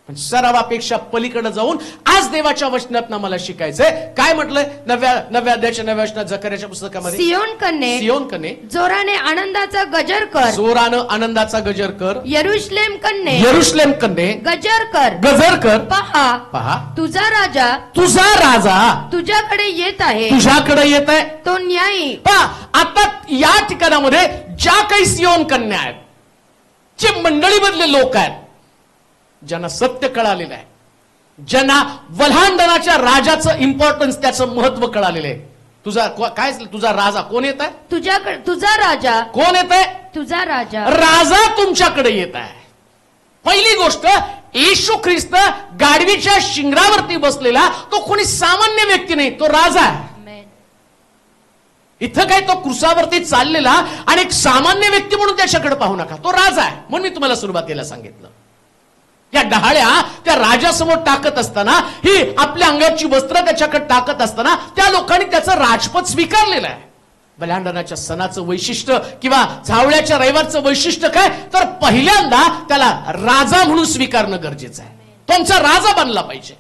पण सरावापेक्षा पलीकडे जाऊन आज देवाच्या वचनात मला शिकायचंय. काय म्हटलंय नव्या अध्यायाच्या 9व्या वचनात झकरयाच्या पुस्तकामध्ये, सियोन कन्ये जोराने आनंदाचा गजर कर, जोरानं आनंदाचा गजर कर, यरुशलेम कन्ये गजर कर, पहा तुझा राजा तुझ्याकडे येत आहे, तो न्यायी. आता या ठिकाणामध्ये ज्या काही सियोन कन्या आहेत, जे मंडळीमधले लोक आहेत, ज्यांना सत्य कळालेलं आहे, ज्यांना वल्हांडणाच्या राजाचं इम्पॉर्टन्स, त्याचं महत्व कळालेलं आहे. तुझा राजा कोण येत आहे? तुझा राजा कोण येत आहे? तुझा राजा तुमच्याकडे येत आहे. पहिली गोष्ट, येशू ख्रिस्त गाढवीच्या शिंगरावरती बसलेला तो कोणी सामान्य व्यक्ती नाही, तो राजा आहे. इथं काय तो क्रुसावरती चाललेला आणि एक सामान्य व्यक्ती म्हणून त्याच्याकडे पाहू नका, तो राजा आहे. म्हणून मी तुम्हाला सुरुवातीला सांगितलं, त्या डहाळ्या त्या राजासमोर टाकत असताना, ही आपल्या अंगाची वस्त्र त्याच्याकडे टाकत असताना, त्या लोकांनी त्याचं राजपद स्वीकारलेलं आहे. बलिदानाच्या सणाचं वैशिष्ट्य किंवा झावळ्याच्या रविवारचं वैशिष्ट्य काय, तर पहिल्यांदा त्याला राजा म्हणून स्वीकारणं गरजेचं आहे. तो आमचा राजा बनला पाहिजे.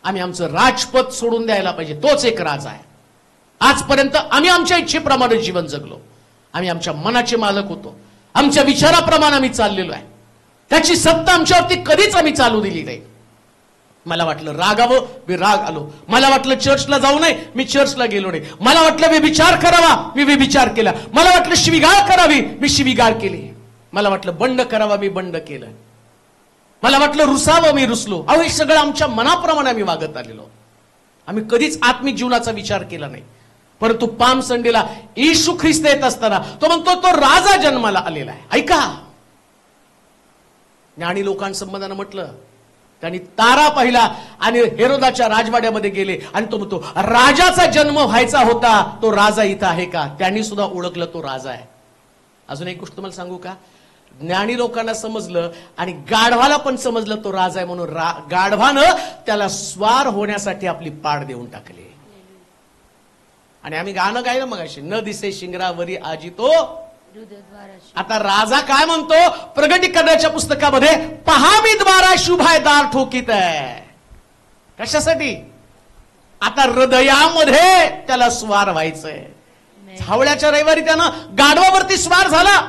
आम्ही आमचं राजपद सोडून द्यायला पाहिजे. तोच एक राजा आहे. आजपर्यंत आम्ही आमच्या इच्छेप्रमाणे जीवन जगलो. आम्ही आमच्या मनाचे मालक होतो. आमच्या विचाराप्रमाणे आम्ही चाललेलो आहे. त्याची सत्ता आमच्यावरती कधीच आम्ही चालू दिली नाही. मला वाटलं रागावं, मी राग आलो. मला वाटलं चर्चला जाऊ नये, मी चर्चला गेलो नाही. मला वाटलं व्यभिचार करावा, मी व्यभिचार केला. मला वाटलं शिवीगाळ करावी, मी शिवीगाळ केली. मला वाटलं बंड करावा, मी बंड केलं. मला वाटलं रुसावं, मी रुसलो. अहो, हे सगळं आमच्या मनाप्रमाणे आम्ही वागत आलेलो. आम्ही कधीच आत्मिक जीवनाचा विचार केला नाही. परंतु पाम संडेला येशू ख्रिस्त येत असताना तो म्हणतो, तो राजा जन्माला आलेला आहे. ऐका, ज्ञानी लोकांसंबंधानं म्हटलं, त्यांनी तारा पाहिला आणि हेरोदाच्या राजवाड्यामध्ये गेले आणि तो म्हणतो, राजाचा जन्म व्हायचा होता, तो राजा इथं आहे का? त्यांनी सुद्धा ओळखलं तो राजा आहे. अजून एक गोष्ट तुम्हाला सांगू का? ज्ञानी लोकांना समजलं आणि गाढवाला पण समजलं तो राजा आहे म्हणून गाढवानं त्याला स्वार होण्यासाठी आपली पाड देऊन टाकली. आणि आम्ही गाणं गायलं मग अशी, न दिसे शिंगरावरी आजी तो. आता राजा काय म्हणतो प्रगटीकरणाच्या पुस्तकामध्ये, पहा मी द्वारा शुभाय दार ठोकीत आहे. कशासाठी? आता हृदयामध्ये त्याला स्वार व्हायचंय. झावळ्याच्या रविवारी त्यानं गाढवावरती स्वार झाला,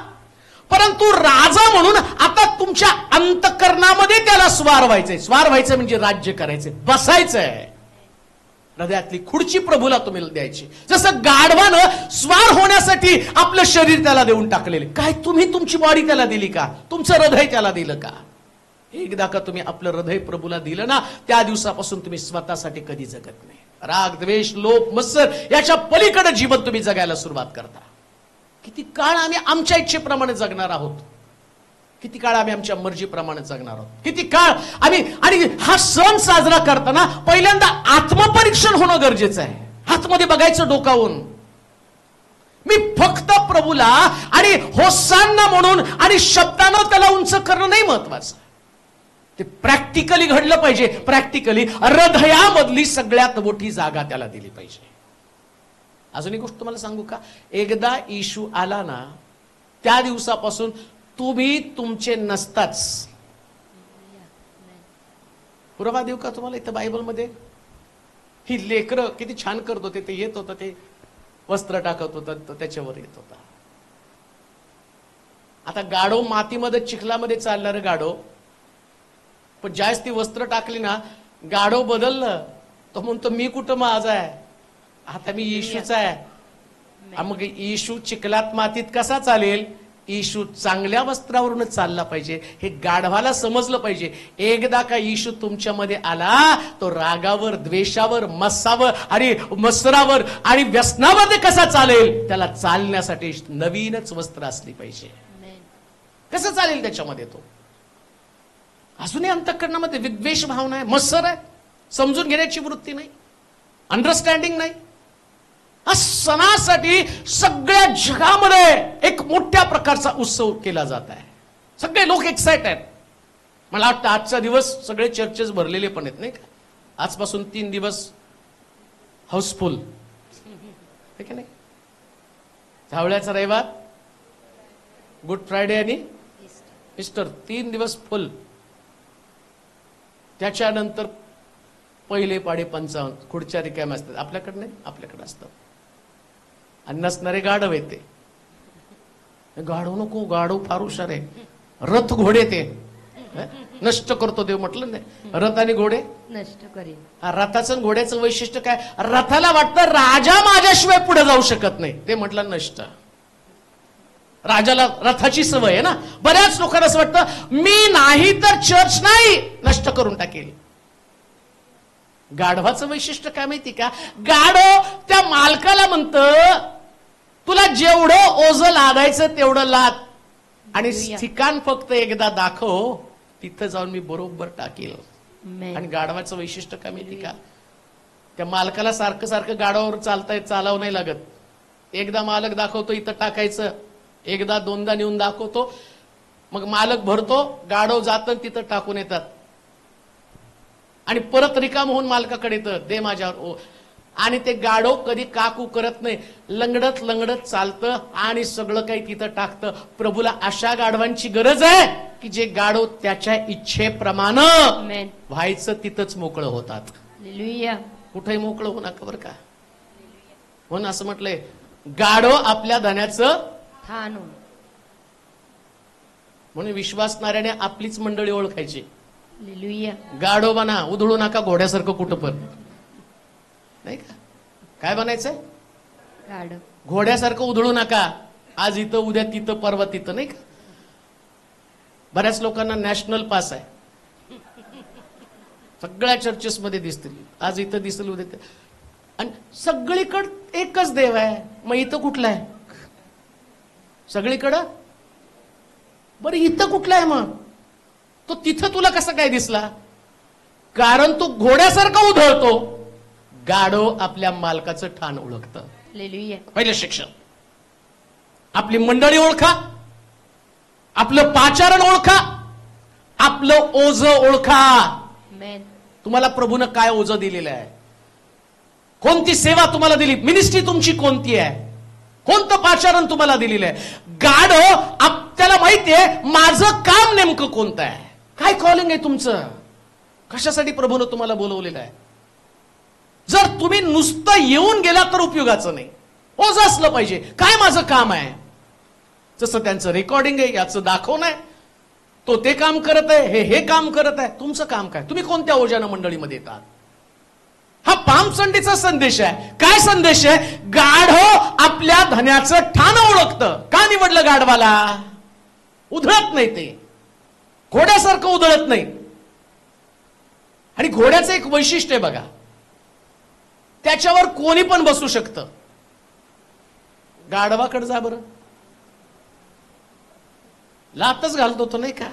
परंतु राजा म्हणून आता तुमच्या अंतःकरणामध्ये त्याला स्वार व्हायचंय. स्वार व्हायचं म्हणजे राज्य करायचंय, बसायचंय. हृदयातली खुर्ची प्रभूला तुम्ही द्यायची. जसं गाढवानं स्वार होण्यासाठी आपलं शरीर त्याला देऊन टाकलेले. काय तुम्ही तुमची बॉडी त्याला दिली का? तुमचं हृदय त्याला दिलं का? एकदा का तुम्ही आपलं हृदय प्रभूला दिलं ना, त्या दिवसापासून तुम्ही स्वतःसाठी कधी जगत नाही. राग, द्वेष, लोभ, मत्सर याच्या पलीकडे जीवन तुम्ही जगायला सुरुवात करता. किती काळ आम्ही आमच्या इच्छेप्रमाणे जगणार आहोत? किती काळ आम्ही आमच्या मर्जीप्रमाणे जगणार आहोत? किती काळ आम्ही, आणि हा सण साजरा करताना पहिल्यांदा आत्मपरीक्षण होणं गरजेचं आहे. आतमध्ये बघायचं डोकावून. मी फक्त प्रभूला आणि होसांना म्हणून आणि शब्दानं त्याला उंच करणं नाही महत्वाचं. ते प्रॅक्टिकली घडलं पाहिजे. प्रॅक्टिकली हृदयामधली सगळ्यात मोठी जागा त्याला दिली पाहिजे. अजून एक गोष्ट तुम्हाला सांगू का? एकदा येशू आला ना, त्या दिवसापासून तुम्ही तुमचे नसताच. पुरावा देऊ का तुम्हाला? इथं बायबलमध्ये ही लेकरं किती छान करत होते. ते येत होतं, ते वस्त्र टाकत होतं, त्याच्यावर येत होता. आता गाढव मातीमध्ये चिखलामध्ये चालणारं गाढव, पण ज्यावेळेस ती वस्त्र टाकली ना, गाढव बदललं. तो म्हणतो, मी कुठं माझा आहे, आता मी येशूचा आहे. मग येशू चिखलात मातीत कसा चालेल? येशू चांगल्या वस्त्रावरूनच चालला पाहिजे. हे गाढवाला समजलं पाहिजे. एकदा का येशू तुमच्यामध्ये आला, तो रागावर, द्वेषावर, मत्सरावर आणि व्यसनावर कसा चालेल? त्याला चालण्यासाठी नवीनच वस्त्र असली पाहिजे. कसं चालेल त्याच्यामध्ये? तो अजूनही अंतःकरणामध्ये विद्वेष भावना आहे, मत्सर आहे, समजून घेण्याची वृत्ती नाही, अंडरस्टँडिंग नाही. सणासाठी सगळ्या जगामध्ये एक मोठ्या प्रकारचा उत्सव केला जात आहे. सगळे लोक एक्साइट आहेत. मला वाटतं आजचा दिवस सगळे चर्चेस भरलेले पण आहेत, नाही का? आजपासून 3 दिवस हाऊसफुल, ठीक आहे नाही? झावळ्याचा रविवार, गुड फ्रायडे आणि ईस्टर, 3 दिवस फुल. त्याच्यानंतर पहिले पाडे 55 खुर्च्या रिकाम्या असतात. आपल्याकडे नाही, आपल्याकडे असतात. आणि नसणारे गाढव येते. गाढव नको, गाढव फार हुशार आहे. रथ घोडे ते नष्ट करतो देव म्हटलं नाही. रथ आणि घोडे नष्ट करेन. रथाचं आणि घोड्याचं वैशिष्ट्य काय? रथाला वाटतं राजा माझ्याशिवाय पुढे जाऊ शकत नाही, ते म्हटलं नष्ट. राजाला रथाची सवय आहे ना. बऱ्याच लोकांना असं वाटतं मी नाही तर चर्च नाही, नष्ट करून टाकेल. गाढवाचं वैशिष्ट्य काय माहिती का? गाढव त्या मालकाला म्हणतं तुला जेवढं ओझं लादायचं तेवढं लाद, आणि ठिकाण फक्त एकदा दाखव, तिथं जाऊन मी बरोबर टाकेल. आणि गाढवाचं वैशिष्ट्य काय माहिती का? त्या मालकाला सारखं सारखं गाढवावर चालावं नाही लागत. एकदा मालक दाखवतो इथं टाकायचं, एकदा दोनदा नेऊन दाखवतो, मग मालक भरतो, गाढव जातं तिथं टाकून येतात. आणि परत रिकाम होऊन मालकाकडे येतं, दे माझ्यावर. आणि ते गाढव कधी काकू करत नाही, लंगडत लंगडत चालतं आणि सगळं काही तिथं टाकतं. प्रभूला अशा गाढवांची गरज आहे की जे गाढव त्याच्या इच्छेप्रमाणे व्हायचं तिथंच मोकळं होतात. कुठेही मोकळं होऊ नका बरं का. म्हणून असं म्हटलंय गाढव आपल्या धन्याचं ठाण. म्हणून विश्वासणाऱ्याने आपलीच मंडळी ओळखायची. गाढव बना, उधळू नका घोड्यासारखं कुठं पण, नाही का? काय बनायचंय? गाढव. घोड्यासारखं उधळू नका. आज इथं, उद्या तिथं, परवा तिथं, नाही का? बऱ्याच लोकांना नॅशनल पास आहे, सगळ्या चर्चेस मध्ये दिसतील. आज इथं दिसेल, उद्या तिथं. आणि सगळीकडे एकच देव आहे, मग इथं कुठला आहे? सगळीकडं. बरं इथं कुठला आहे मग? तो तिथं तुला कसा काय दिसला? कारण तो घोड्यासारखा उधळतो. गाढव आपल्या मालकाचं ठाण ओळखतं. पहिलं शिक्षण. आपली मंडळी ओळखा, आपलं पाचारण ओळखा, आपलं ओझ ओळखा. तुम्हाला प्रभूनं काय ओझ दिलेलं आहे? कोणती सेवा तुम्हाला दिली? मिनिस्ट्री तुमची कोणती आहे? कोणतं पाचारण तुम्हाला दिलेलं आहे? गाढव त्याला माहितीये माझं काम नेमकं कोणतं आहे, काय कॉलिंग आहे तुमचं, कशासाठी प्रभूनं तुम्हाला बोलवलेलं आहे. जर तुम्ही नुसतं येऊन गेला तर उपयोगाचं नाही. ओझ असलं पाहिजे, काय माझं काम आहे. जसं त्यांचं रेकॉर्डिंग आहे, याचं दाखवणं आहे, तो ते काम करत आहे, हे काम करत आहे. तुमचं काम काय? तुम्ही कोणत्या ओझ्यानं मंडळीमध्ये येतात? हा पाम संडेचा संदेश आहे. काय संदेश आहे? गाढव आपल्या धन्याचं ठाण ओळखतं. का निवडलं गाढवाला? उधळत नाही, ते घोड्यासारखं उधळत नाही. आणि घोड्याचं एक वैशिष्ट्य आहे बघा, त्याच्यावर कोणी पण बसू शकतं. गाढवाकडे जा बरं, लातच घालतो तो, नाही का?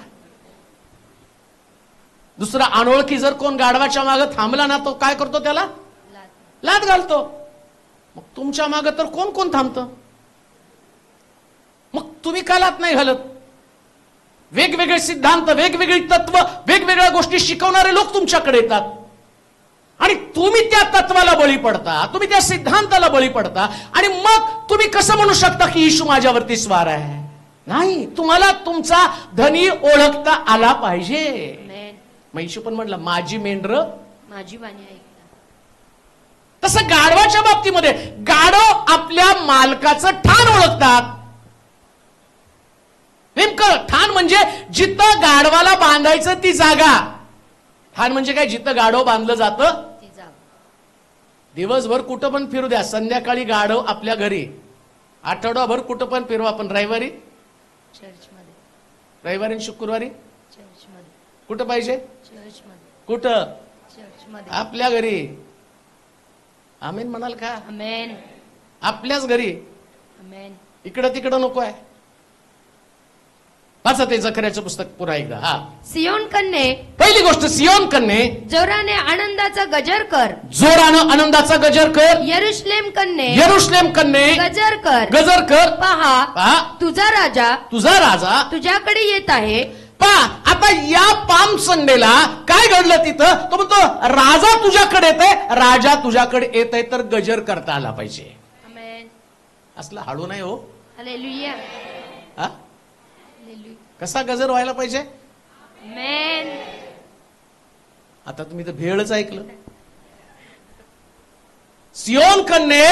दुसरा अनोळखी जर कोण गाढवाच्या मागे थांबला ना, तो काय करतो? त्याला लात घालतो. मग तुमच्या मागे तर कोण कोण थांबतं? मग तुम्ही का लात नाही घालत? वेगवेगळे सिद्धांत, वेगवेगळी तत्व, वेगवेगळ्या गोष्टी शिकवणारे लोक तुमच्याकडे येतात आणि तुम्ही त्या तत्वाला बळी पडता, तुम्ही त्या सिद्धांताला बळी पडता. आणि मग तुम्ही कसं म्हणू शकता की येशू माझ्यावरती स्वार आहे? नाही, तुम्हाला तुमचा धनी ओळखता आला पाहिजे. मग येशू पण म्हटलं माझी मेंढर माझी वाणी ऐकतात. तसं गाढवाच्या बाबतीमध्ये गाढव आपल्या मालकाचं ठाण ओळखतात. नेमकं ठाण म्हणजे जिथं गाढवाला बांधायचं ती जागा. ठाण म्हणजे काय? जिथं गाढव बांधलं जातं ती जागा. दिवसभर कुठं पण फिरू द्या, संध्याकाळी गाढव आपल्या घरी. आठवडाभर कुठं पण फिरवा, पण रविवारी चर्चमध्ये, रविवारी आणि शुक्रवारी चर्चमध्ये. कुठं पाहिजे? चर्चमध्ये. कुठं? चर्चमध्ये. आपल्या घरी. आमेन म्हणाल का? आमेन. आपल्याच घरी. आमेन. इकडं तिकडं नको आहे. वाचा ते जकर्याचं पुस्तक पुन्हा एकदा. हा. सियोन कन्ये, पहिली गोष्ट, सियोन कन्ये जोराने आनंदाचा गजर कर. जोरानं आनंदाचा गजर कर. यरुशलेम कन्ये, यरुशलेम कन्ये गजर कर. गजर कर. पहा, पहा, तुझा राजा तुझा राजा तुझ्याकडे येत आहे. पहा, आता या पाम संडेला काय घडलं तिथं? तो म्हणतो राजा तुझ्याकडे येत आहे, राजा तुझ्याकडे येत आहे, तर गजर करता आला पाहिजे. आमेन. असला हळू नाही हो. हालेलुया. हा? हालेलुया. कसा गजर व्हायला पाहिजे? आमेन. आता तुम्ही तर भेळच ऐकलं. सियोन कन्ये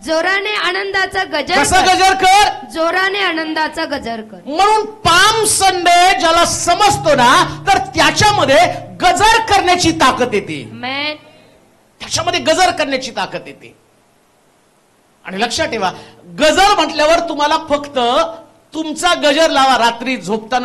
जोराने आनंदाचा गजर कसा कर. गजर कर. जोराने आनंदाचा गजर कर. म्हणून पाम संडे ज्याला समजतो ना, तर त्याच्यामध्ये गजर करण्याची ताकद येते. मैं त्याच्यामध्ये गजर करण्याची ताकद येते. आणि लक्षात ठेवा, गजर म्हटल्यावर तुम्हाला फक्त तुमचा गजर लावा रात्री झोपताना.